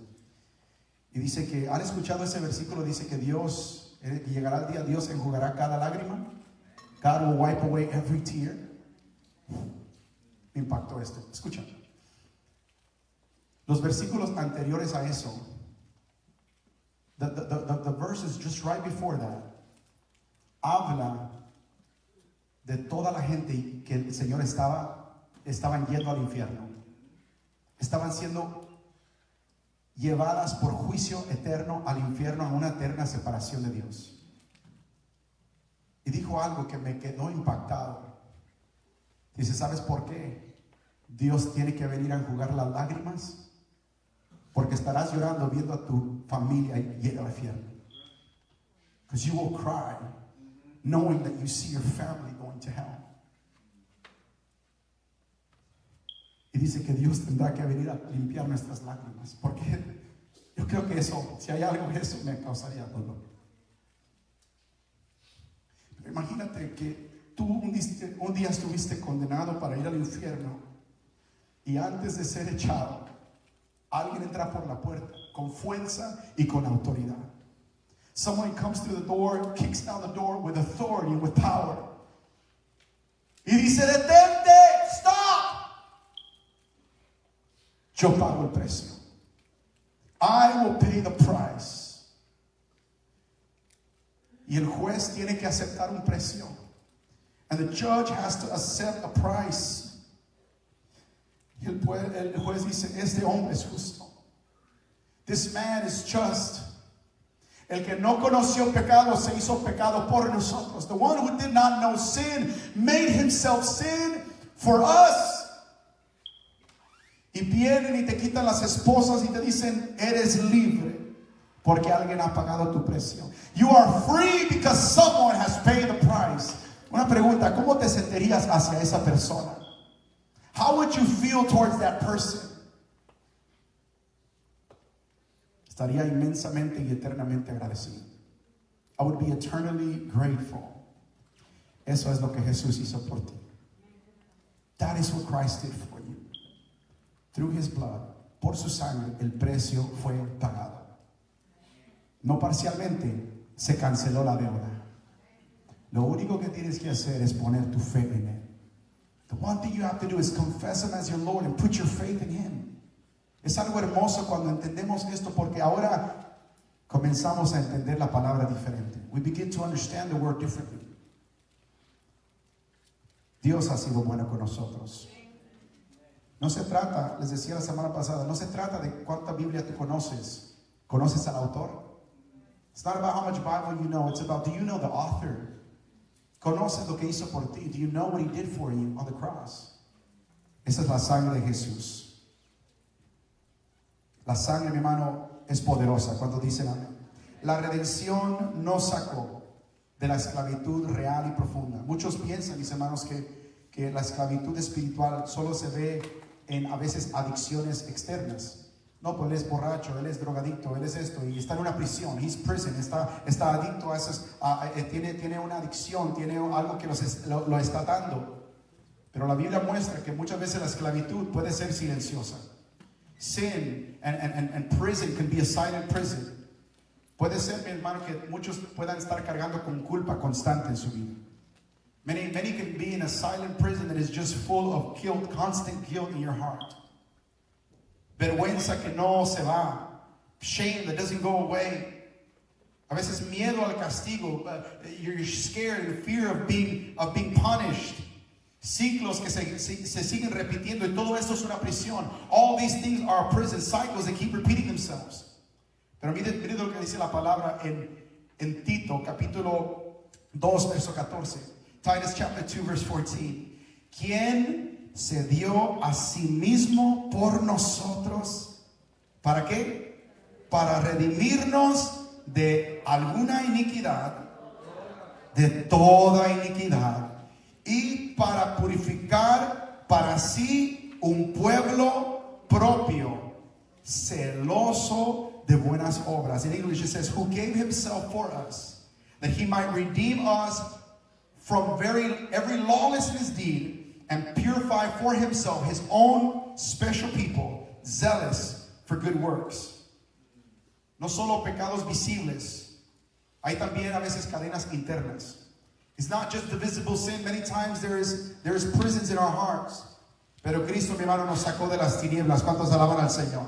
Y dice que, ¿han escuchado ese versículo? Dice que Dios, que llegará el día, Dios enjugará cada lágrima. God will wipe away every tear. Me impactó esto. Escucha. Los versículos anteriores a eso, the verses just right before that, habla de toda la gente que el Señor estaban yendo al infierno. Estaban siendo llevadas por juicio eterno al infierno, a una eterna separación de Dios. Y dijo algo que me quedó impactado. Dice, ¿sabes por qué Dios tiene que venir a enjugar las lágrimas? Porque estarás llorando viendo a tu familia ir al infierno. Because you will cry knowing that you see your family going to hell. Y dice que Dios tendrá que venir a limpiar nuestras lágrimas. Porque yo creo que eso, si hay algo, eso me causaría dolor. Pero imagínate que tú un día estuviste condenado para ir al infierno y antes de ser echado, alguien entra por la puerta con fuerza y con autoridad. Someone comes through the door, kicks down the door with authority, with power. Y dice, detente, stop. Yo pago el precio. I will pay the price. Y el juez tiene que aceptar un precio. And the judge has to accept a price. Y el juez dice, este hombre es justo. This man is just. El que no conoció pecado se hizo pecado por nosotros. The one who did not know sin made himself sin for us. Y vienen y te quitan las esposas y te dicen, eres libre porque alguien ha pagado tu precio. You are free because someone has paid the price. Una pregunta, ¿cómo te sentirías hacia esa persona? How would you feel towards that person? Estaría inmensamente y eternamente agradecido. I would be eternally grateful. Eso es lo que Jesús hizo por ti. That is what Christ did for you. Through his blood, por su sangre, el precio fue pagado. no parcialmente, se canceló la deuda. Lo único que tienes que hacer es poner tu fe en Él. The one thing you have to do is confess Him as your Lord and put your faith in Him. Es algo hermoso cuando entendemos esto, porque ahora comenzamos a entender la palabra diferente. We begin to understand the word differently. Dios ha sido bueno con nosotros. No se trata, les decía la semana pasada, no se trata de cuánta Biblia tú conoces. ¿Conoces al autor? It's not about how much Bible you know. It's about, do you know the author? ¿Conoces lo que hizo por ti? Do you know what He did for you on the cross? Esa es la sangre de Jesús. La sangre, mi hermano, es poderosa. Cuando dicen amén. La redención nos sacó de la esclavitud real y profunda. Muchos piensan, mis hermanos, que la esclavitud espiritual solo se ve en a veces adicciones externas. No, pues él es borracho, él es drogadicto, él es esto y está en una prisión. He's prison, está adicto a esas, tiene una adicción, tiene algo que lo está dando. Pero la Biblia muestra que muchas veces la esclavitud puede ser silenciosa. Sin and prison can be a silent prison. Puede ser, mi hermano, que muchos puedan estar cargando con culpa constante en su vida. Many can be in a silent prison that is just full of guilt, constant guilt in your heart. Vergüenza que no se va. Shame that doesn't go away. A veces miedo al castigo. You're scared and fear of being punished. Ciclos que se siguen repitiendo, y todo esto es una prisión. All these things are prison cycles that keep repeating themselves. Pero mire lo que dice la palabra en Tito, capítulo 2, verso 14. Titus chapter 2, verse 14. ¿Quién se dio a sí mismo por nosotros? ¿Para qué? Para redimirnos de alguna iniquidad, de toda iniquidad, y para purificar para sí un pueblo propio, celoso de buenas obras. In English it says, who gave Himself for us, that He might redeem us from every lawlessness deed, and purify for Himself His own special people, zealous for good works. No solo pecados visibles, hay también a veces cadenas internas. It's not just the visible sin. Many times there is prisons in our hearts. Pero Cristo, mi hermano, nos sacó de las tinieblas. ¿Cuántos alaban al Señor?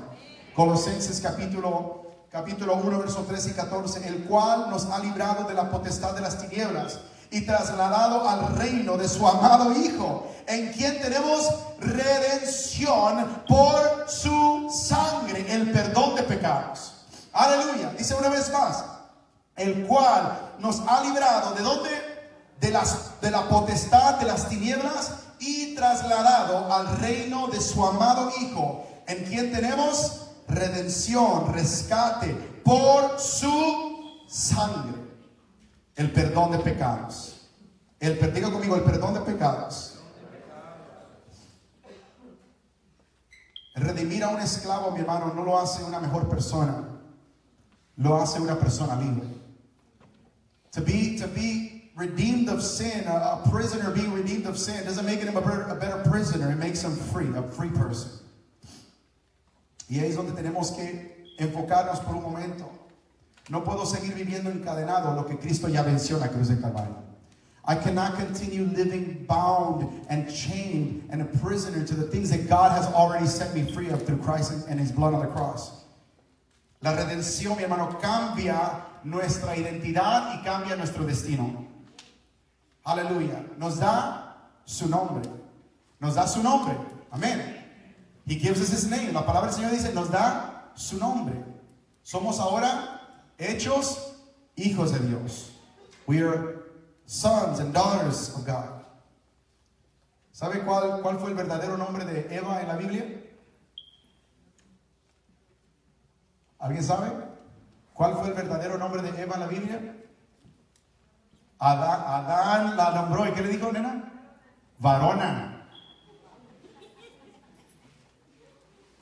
Colosenses capítulo 1, verso 13 y 14, el cual nos ha librado de la potestad de las tinieblas y trasladado al reino de su amado Hijo, en quien tenemos redención por su sangre, el perdón de pecados. Aleluya. Dice una vez más, el cual nos ha librado, ¿de dónde? De la potestad de las tinieblas y trasladado al reino de su amado Hijo, en quien tenemos redención, rescate por su sangre, el perdón de pecados. Diga conmigo, el perdón de pecados. El redimir a un esclavo, mi hermano, no lo hace una mejor persona, lo hace una persona libre. To be redeemed of sin, a prisoner being redeemed of sin doesn't make him a better prisoner. It makes him free, a free person. Y ahí es donde tenemos que enfocarnos por un momento. No puedo seguir viviendo encadenado a lo que Cristo ya venció en la cruz de Calvario. I cannot continue living bound and chained and a prisoner to the things that God has already set me free of through Christ and His blood on the cross. La redención, mi hermano, cambia nuestra identidad y cambia nuestro destino. Aleluya. Nos da su nombre. Nos da su nombre. Amén. He gives us His name. La palabra del Señor dice, nos da su nombre. Somos ahora hechos hijos de Dios. We are sons and daughters of God. ¿Sabe cuál fue el verdadero nombre de Eva en la Biblia? ¿Alguien sabe? ¿Cuál fue el verdadero nombre de Eva en la Biblia? Adán la nombró. ¿Y qué le dijo, nena? Varona.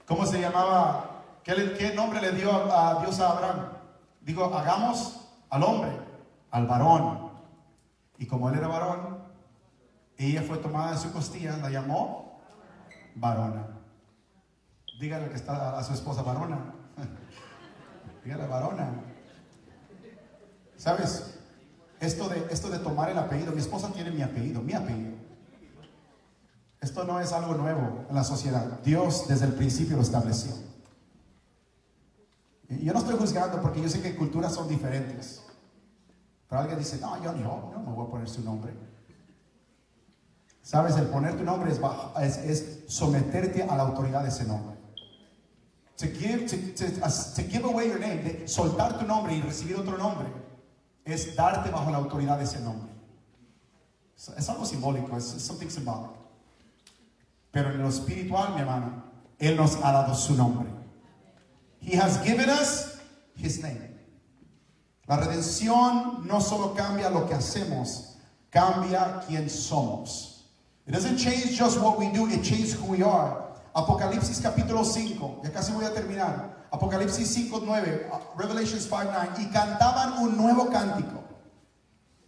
¿Cómo se llamaba? ¿Qué nombre le dio a Dios a Abraham? Digo, hagamos al hombre, al varón. Y como él era varón, ella fue tomada de su costilla, la llamó varona. Dígale que está a su esposa varona. Dígale varona. ¿Sabes? Esto de tomar el apellido, mi esposa tiene mi apellido. Esto no es algo nuevo en la sociedad. Dios desde el principio lo estableció. Y yo no estoy juzgando porque yo sé que culturas son diferentes. Pero alguien dice, no me voy a poner su nombre. ¿Sabes? El poner tu nombre es someterte a la autoridad de ese nombre. To give away your name, de soltar tu nombre y recibir otro nombre, es darte bajo la autoridad de ese nombre. Es algo simbólico, es something symbolic. Pero en lo espiritual, mi hermano, Él nos ha dado su nombre. He has given us His name. La redención no solo cambia lo que hacemos, cambia quién somos. It doesn't change just what we do, it changes who we are. Apocalipsis capítulo 5, ya casi voy a terminar. Apocalipsis 5:9, Revelations 5:9, y cantaban un nuevo cántico.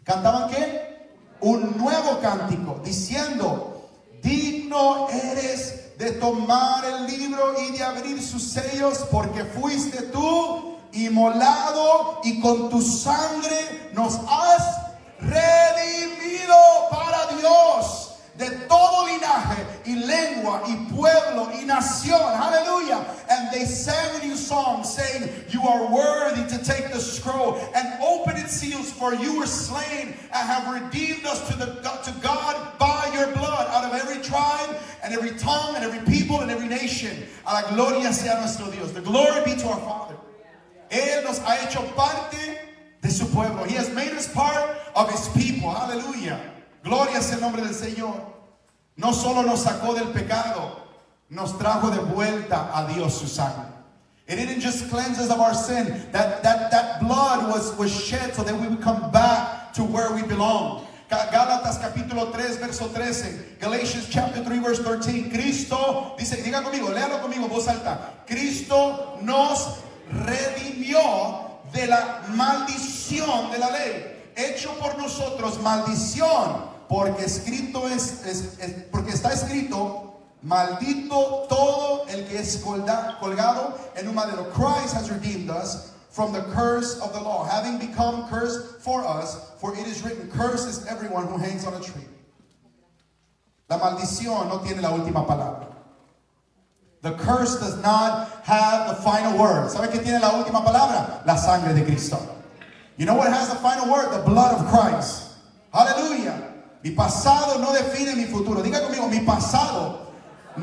¿Cantaban qué? Un nuevo cántico, diciendo: digno eres de tomar el libro y de abrir sus sellos, porque fuiste tú inmolado y con tu sangre nos has redimido para Dios de todo linaje y lengua y pueblo y nación. Hallelujah. And they sang a new song saying, you are worthy to take the scroll and open its seals, for you were slain and have redeemed us to God by your blood out of every tribe and every tongue and every people and every nation. A la gloria sea nuestro Dios. The glory be to our Father. Él nos ha hecho parte de su pueblo. He has made us part of His people. Hallelujah. Gloria es el nombre del Señor. No solo nos sacó del pecado, nos trajo de vuelta a Dios su sangre. It didn't just cleanse us of our sin. That blood was shed so that we would come back to where we belong. Gálatas capítulo 3 verso 13. Galatians chapter 3 verse 13. Cristo, dice, diga conmigo, léalo conmigo, voz alta. Cristo nos redimió de la maldición de la ley, hecho por nosotros maldición, porque porque está escrito: maldito todo el que es colgado en un madero. Christ has redeemed us from the curse of the law, having become cursed for us, for it is written, cursed is everyone who hangs on a tree. La maldición no tiene la última palabra. The curse does not have the final word. ¿Sabe qué tiene la última palabra? La sangre de Cristo. You know what has the final word? The blood of Christ. Hallelujah. Mi pasado no define mi futuro. Diga conmigo, mi pasado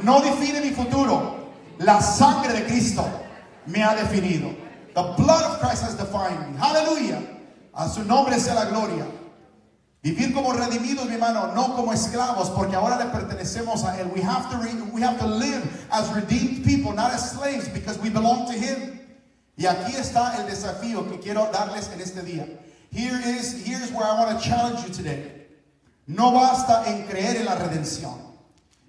no define mi futuro. La sangre de Cristo me ha definido. The blood of Christ has defined me. Hallelujah. A su nombre sea la gloria. Vivir como redimidos, mi hermano, no como esclavos, porque ahora le pertenecemos a Él. We have to live as redeemed people, not as slaves, because we belong to Him. Y aquí está el desafío que quiero darles en este día. Here's where I want to challenge you today. No basta en creer en la redención.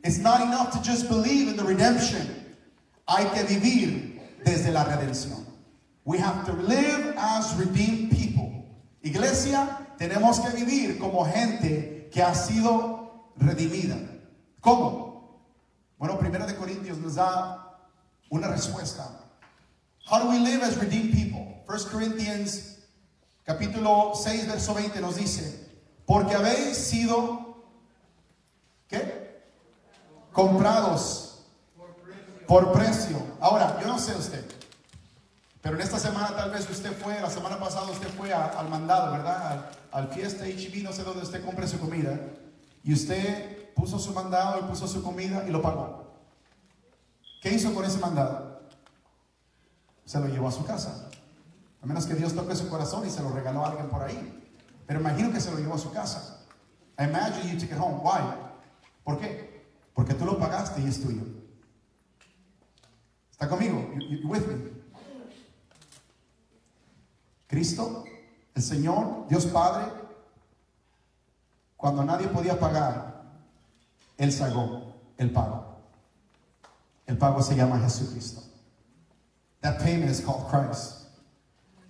It's not enough to just believe in the redemption. Hay que vivir desde la redención. We have to live as redeemed people. Iglesia, tenemos que vivir como gente que ha sido redimida. ¿Cómo? Bueno, 1 de Corintios nos da una respuesta. How do we live as redeemed people? 1 Corinthians capítulo 6 verso 20 nos dice: porque habéis sido ¿qué? Comprados por precio. Ahora, yo no sé usted, pero en esta semana tal vez la semana pasada usted fue al mandado, ¿verdad? Al Fiesta H-E-B, no sé dónde usted compre su comida. Y usted puso su mandado y puso su comida y lo pagó. ¿Qué hizo con ese mandado? Se lo llevó a su casa. A menos que Dios toque su corazón y se lo regaló a alguien por ahí. Pero imagino que se lo llevó a su casa. I imagine you took it home. Why? ¿Por qué? Porque tú lo pagaste y es tuyo. ¿Está conmigo? You with me? Cristo, el Señor, Dios Padre, cuando nadie podía pagar, Él pagó el pago. El pago se llama Jesucristo. That payment is called Christ.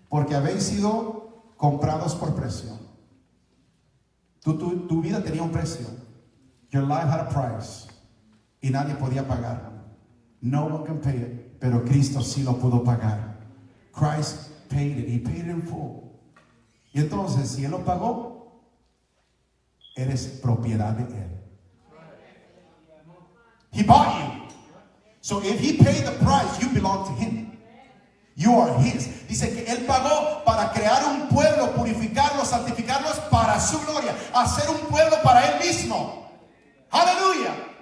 Porque habéis sido comprados por precio. Tu vida tenía un precio. Your life had a price. Y nadie podía pagar. No one can pay it. Pero Cristo sí lo pudo pagar. Christ paid it. He paid it in full. Y entonces, si Él lo pagó, eres propiedad de Él. He bought you. So if He paid the price, you belong to Him. You are His. Dice que Él pagó para crear un pueblo, purificarlos, santificarlos para su gloria, hacer un pueblo para Él mismo. Aleluya.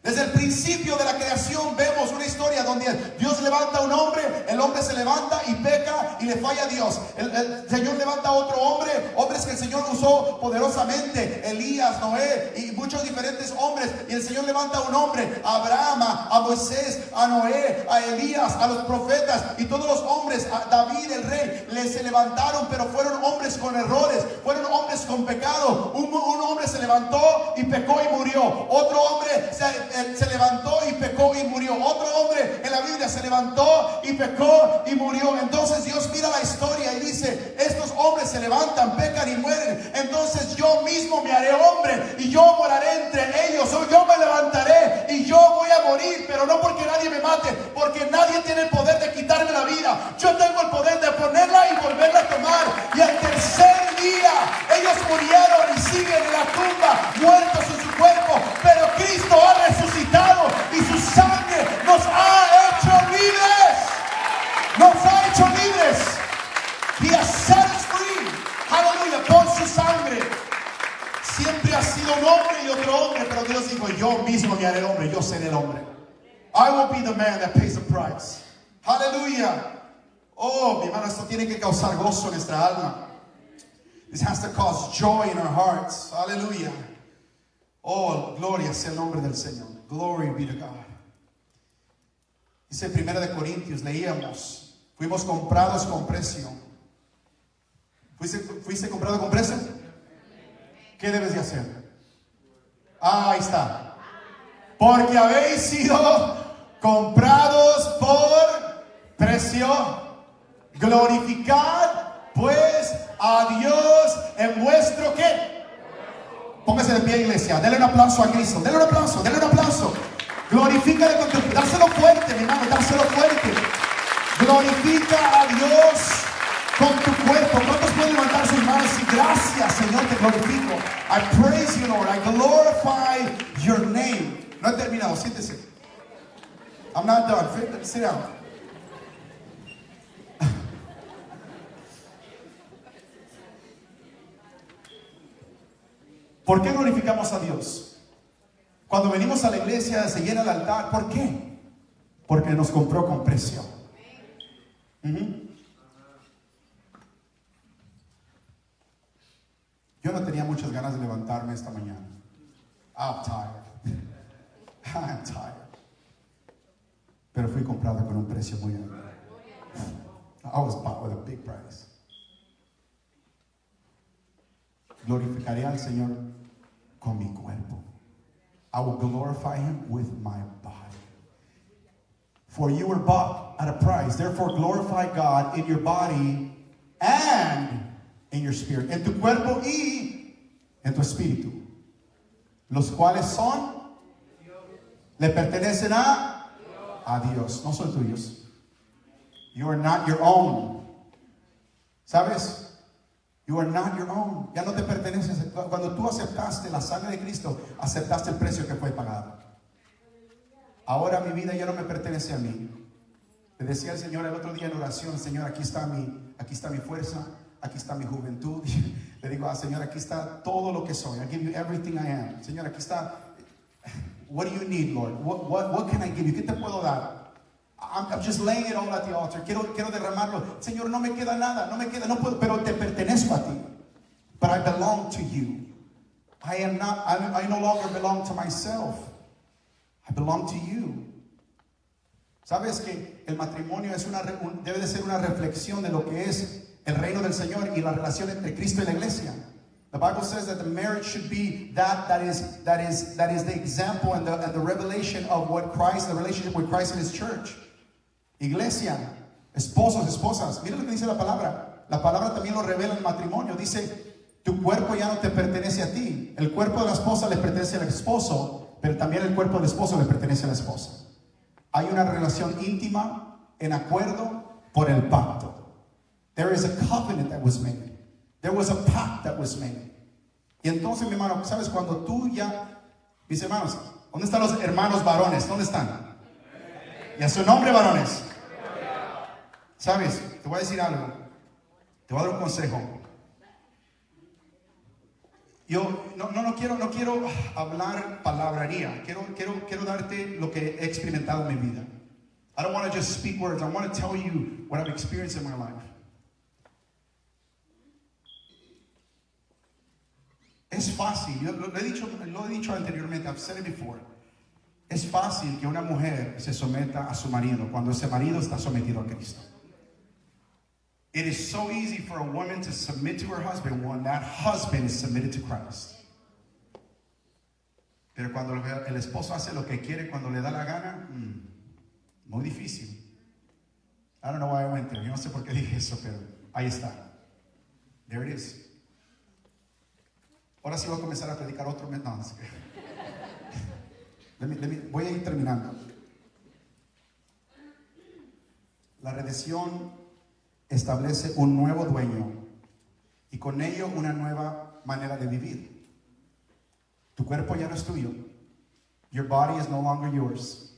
Desde el principio de la creación vemos una historia donde Dios levanta a un hombre, el hombre se levanta y peca y le falla a Dios. El Señor levanta a otro hombre, hombres que el Señor usó poderosamente, Elías, Noé y muchos diferentes hombres. Y el Señor levanta a un hombre, a Abraham, a Moisés, a Noé, a Elías, a los profetas y todos los hombres, a David el rey, se levantaron, pero fueron hombres con errores, fueron hombres con pecado. Un hombre se levantó y pecó y murió. Otro hombre se levantó y pecó y murió. Otro hombre en la Biblia se levantó y pecó y murió. Entonces Dios mira la historia y dice: estos hombres se levantan, pecan y mueren. Entonces yo mismo me haré hombre y yo moraré entre ellos. O yo me levantaré y yo voy a morir, pero no porque nadie me mate, porque nadie tiene el poder de quitarme la vida. Yo tengo el poder de ponerla y volverla a tomar. Y al tercer día ellos murieron y siguen en la tumba, muertos en su cuerpo, pero Cristo ha resucitado y su sangre nos ha hecho libres. Nos ha hecho libres. He has set us free. Aleluya, por su sangre. Siempre ha sido un hombre y otro hombre, pero Dios dijo: yo mismo me haré hombre, yo seré el hombre. I will be the man that pays the price. Aleluya. Oh, mi hermano, esto tiene que causar gozo en nuestra alma. This has to cause joy in our hearts. Aleluya. Oh, gloria sea el nombre del Señor. Glory be to God. Dice 1 Corintios, leíamos: fuimos comprados con precio. ¿Fuiste comprado con precio? ¿Qué debes de hacer? Ahí está. Porque habéis sido comprados por precio. Glorificad pues a Dios en vuestro ¿qué? Póngase de pie, iglesia. Denle un aplauso a Cristo. Denle un aplauso, denle un aplauso. Glorifícale con tu... Dáselo fuerte, mi hermano, dáselo fuerte. Glorifica a Dios con tu cuerpo. ¿Cuántos pueden levantar sus manos y gracias, Señor, te glorifico? I praise you, Lord. I glorify your name. No he terminado, siéntese. I'm not done. Sit down. ¿Por qué glorificamos a Dios? Cuando venimos a la iglesia se llena el altar. ¿Por qué? Porque nos compró con precio. Yo no tenía muchas ganas de levantarme esta mañana. I'm tired. I'm tired. Pero fui comprado con un precio muy alto. I was bought with a big price. Glorificaré al Señor con mi cuerpo. I will glorify Him with my body. For you were bought at a price. Therefore glorify God in your body and in your spirit. En tu cuerpo y en tu espíritu. Los cuales son, le pertenecen a Dios. No son tuyos. You are not your own. ¿Sabes? You are not your own. Ya no te perteneces. Cuando tú aceptaste la sangre de Cristo, aceptaste el precio que fue pagado. Ahora mi vida ya no me pertenece a mí. Le decía al Señor el otro día en oración: Señor, aquí está mi fuerza, aquí está mi juventud. Le digo: Señor, aquí está todo lo que soy. I give you everything I am. Señor, aquí está. What do you need, Lord? What can I give you? ¿Qué te puedo dar? I'm just laying it all at the altar. Quiero derramarlo. Señor, no me queda nada, no puedo, pero te pertenezco a ti. But I belong to you. I no longer belong to myself. I belong to you. ¿Sabes que el matrimonio debe de ser una reflexión de lo que es el reino del Señor y la relación entre Cristo y la iglesia? The Bible says that the marriage should be that is the example and the revelation of what Christ, the relationship with Christ and His church. Iglesia, esposos, esposas, mira lo que dice la palabra. La palabra también lo revela en el matrimonio. Dice: tu cuerpo ya no te pertenece a ti. El cuerpo de la esposa le pertenece al esposo, pero también el cuerpo del esposo le pertenece a la esposa. Hay una relación íntima en acuerdo por el pacto. There is a covenant that was made. There was a pact that was made. Y entonces, mi hermano, ¿sabes? Cuando tú ya, mis hermanos, ¿dónde están los hermanos varones? ¿Dónde están? Y a su nombre, varones. ¿Sabes? Te voy a decir algo. Te voy a dar un consejo. Yo no quiero hablar palabrería. Quiero darte lo que he experimentado en mi vida. I don't want to just speak words. I want to tell you what I've experienced in my life. Es fácil, yo lo he dicho anteriormente, I've said it before. Es fácil que una mujer se someta a su marido cuando ese marido está sometido a Cristo. It is so easy for a woman to submit to her husband when that husband is submitted to Christ. Pero cuando el esposo hace lo que quiere cuando le da la gana, muy difícil. I don't know why I went there. Yo no sé por qué dije eso, pero ahí está. There it is. Ahora sí voy a comenzar a predicar otro mensaje. Voy a ir terminando. La redención establece un nuevo dueño y con ello una nueva manera de vivir. Tu cuerpo ya no es tuyo. Your body is no longer yours.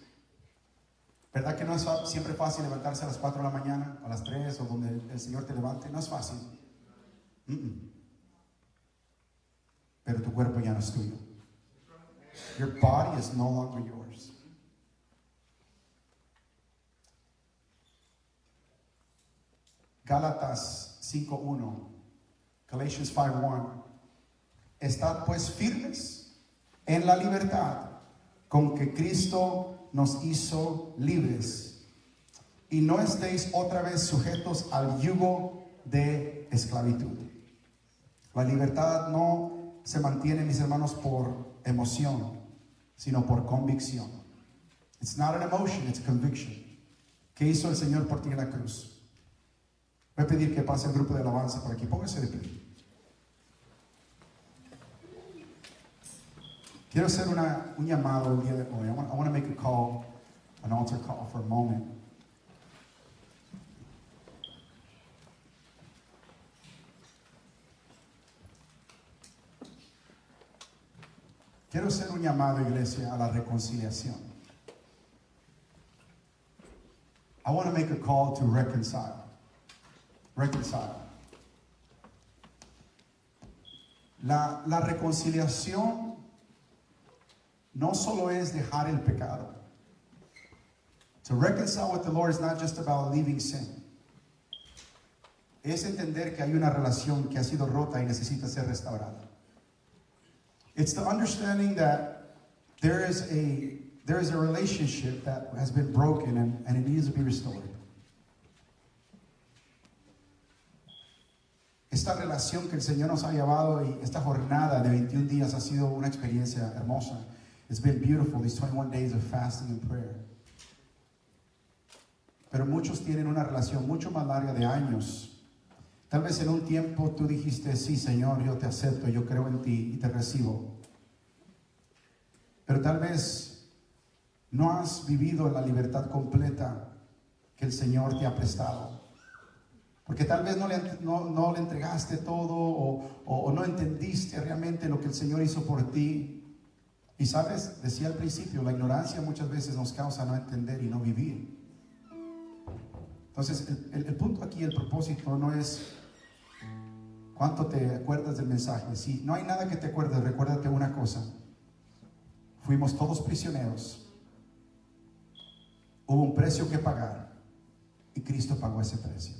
¿Verdad que no es siempre fácil levantarse a las 4 de la mañana, a las 3 o donde el Señor te levante? No es fácil. Pero tu cuerpo ya no es tuyo. Your body is no longer yours. Gálatas 5:1, Galatians 5:1. Estad pues firmes en la libertad con que Cristo nos hizo libres, y no estéis otra vez sujetos al yugo de esclavitud. La libertad no se mantiene, mis hermanos, por emoción, sino por convicción. It's not an emotion, it's a conviction. ¿Qué hizo el Señor por ti en la cruz? Voy a pedir que pase el grupo de alabanza por aquí. Póngase de pie. Quiero hacer un llamado el día de hoy. I want to make a call, an altar call for a moment. Quiero hacer un llamado, iglesia, a la reconciliación. I want to make a call to reconcile. Reconcile. La reconciliación no solo es dejar el pecado. To reconcile with the Lord is not just about leaving sin. Es entender que hay una relación que ha sido rota y necesita ser restaurada. It's the understanding that there is a relationship that has been broken and it needs to be restored. Esta relación que el Señor nos ha llevado y esta jornada de 21 días ha sido una experiencia hermosa. It's been beautiful, these 21 days of fasting and prayer. Pero muchos tienen una relación mucho más larga de años. Tal vez en un tiempo tú dijiste, sí, Señor, yo te acepto, yo creo en ti y te recibo. Pero tal vez no has vivido la libertad completa que el Señor te ha prestado. Porque tal vez no le entregaste todo o no entendiste realmente lo que el Señor hizo por ti. Y sabes, decía al principio, la ignorancia muchas veces nos causa no entender y no vivir. Entonces, el punto aquí, el propósito no es cuánto te acuerdas del mensaje. Si no hay nada que te acuerdes, recuérdate una cosa. Fuimos todos prisioneros. Hubo un precio que pagar y Cristo pagó ese precio.